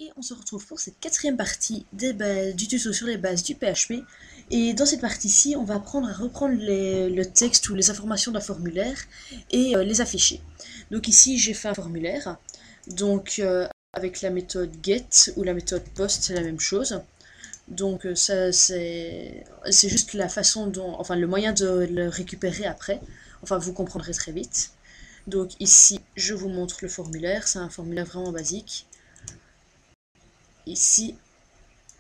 Et on se retrouve pour cette quatrième partie du tuto sur les bases du PHP. Et dans cette partie-ci, on va apprendre à reprendre le texte ou les informations d'un formulaire et les afficher. Donc ici, j'ai fait un formulaire. Donc avec la méthode get ou la méthode post, c'est la même chose. Donc ça, c'est juste la façon dont, enfin le moyen de le récupérer après. Enfin, vous comprendrez très vite. Donc ici, je vous montre le formulaire. C'est un formulaire vraiment basique. Ici,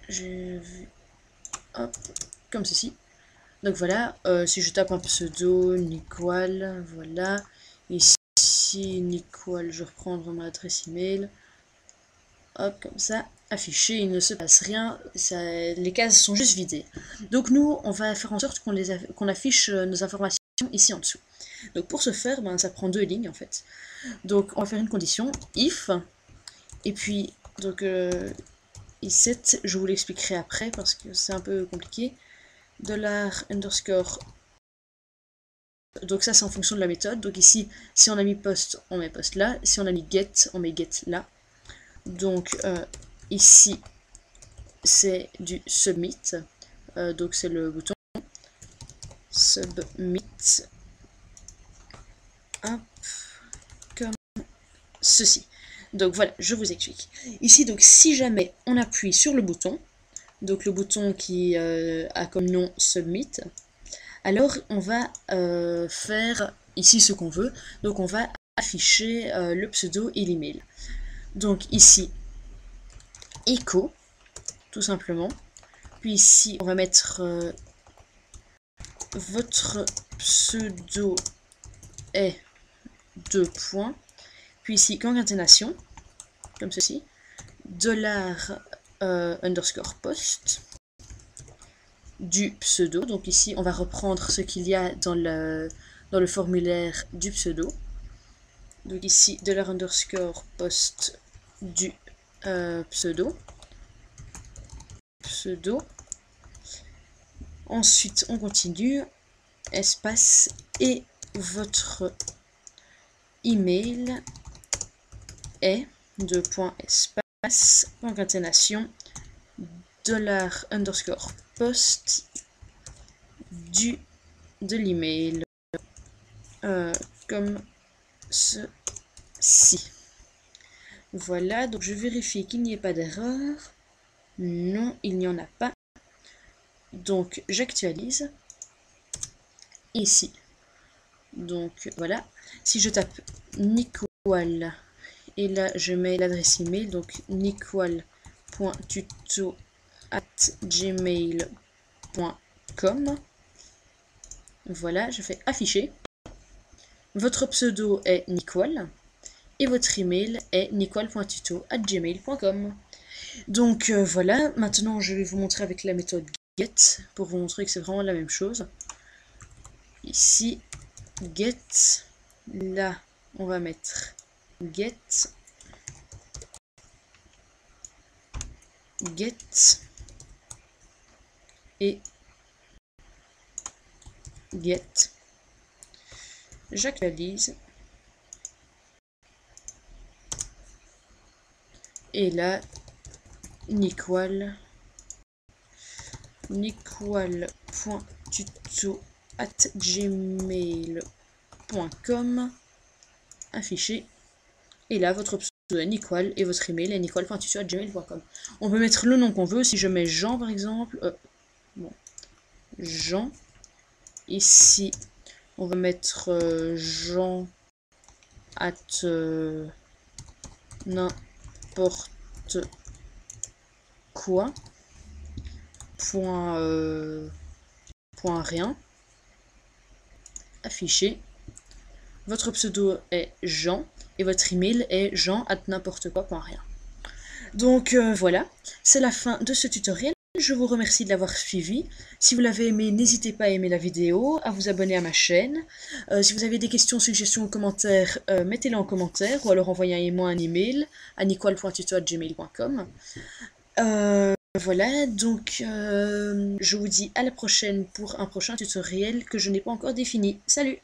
j'ai vu, hop, comme ceci. Donc voilà, si je tape un pseudo, Nicole, voilà. Ici, Nicole, je reprends mon adresse email. Hop, comme ça, affiché, il ne se passe rien, les cases sont juste vidées. Donc nous, on va faire en sorte qu'on affiche nos informations ici en dessous. Donc pour ce faire, ben, ça prend deux lignes en fait. Donc on va faire une condition, if, et puis, donc i7, je vous l'expliquerai après parce que c'est un peu compliqué. $_ donc ça c'est en fonction de la méthode. Donc ici, si on a mis post, on met post là. Si on a mis get, on met get là. Donc ici, c'est du submit. Donc c'est le bouton submit. Hop, comme ceci. Donc voilà, je vous explique. Ici, donc si jamais on appuie sur le bouton, donc le bouton qui a comme nom submit, alors on va faire ici ce qu'on veut. Donc on va afficher le pseudo et l'email. Donc ici, echo, tout simplement. Puis ici, on va mettre votre pseudo est 2 points. Puis ici, concaténation, comme ceci. $_ post du pseudo. Donc ici, on va reprendre ce qu'il y a dans le formulaire du pseudo. Donc ici, $_ post du pseudo. Ensuite, on continue. Espace et votre email est espace concaténation $_ post de l'email comme ceci. Voilà, donc je vérifie qu'il n'y ait pas d'erreur. Non, il n'y en a pas. Donc j'actualise. Ici. Donc voilà. Si je tape Nicole et là je mets l'adresse email, donc nicole.tuto@gmail.com. Voilà, je fais afficher. Votre pseudo est Nicole et votre email est nicole.tuto@gmail.com. Donc voilà, maintenant je vais vous montrer avec la méthode get pour vous montrer que c'est vraiment la même chose. Ici, get, là on va mettre get et get. J'actualise. Et là, nicole.tuto@gmail.com affiché. Et là, votre pseudo est Nicole et votre email est nicole.tuto@gmail.com. On peut mettre le nom qu'on veut. Si je mets Jean par exemple, bon, Jean. Ici, on va mettre Jean n'importe quoi. Point rien. Affiché. Votre pseudo est Jean et votre email est jean@n'importe quoi.rien. Donc voilà, c'est la fin de ce tutoriel. Je vous remercie de l'avoir suivi. Si vous l'avez aimé, n'hésitez pas à aimer la vidéo, à vous abonner à ma chaîne. Si vous avez des questions, suggestions ou commentaires, mettez-les en commentaire ou alors envoyez-moi un email à nicole.tuto@gmail.com. Voilà, donc je vous dis à la prochaine pour un prochain tutoriel que je n'ai pas encore défini. Salut!